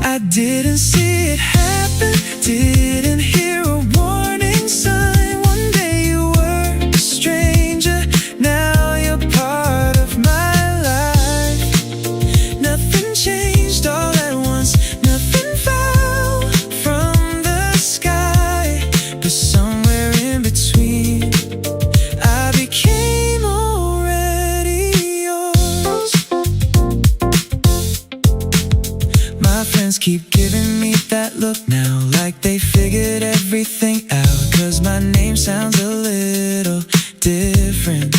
I didn't see it happen, didn't hear a warning sign. One day you were a stranger, now you're part of my life. Nothing changed all at once, nothing fell from the sky, but somewhere in between I became already yours. My friends keep giving me that look now, like they figured everything out, 'cause my name sounds a little different.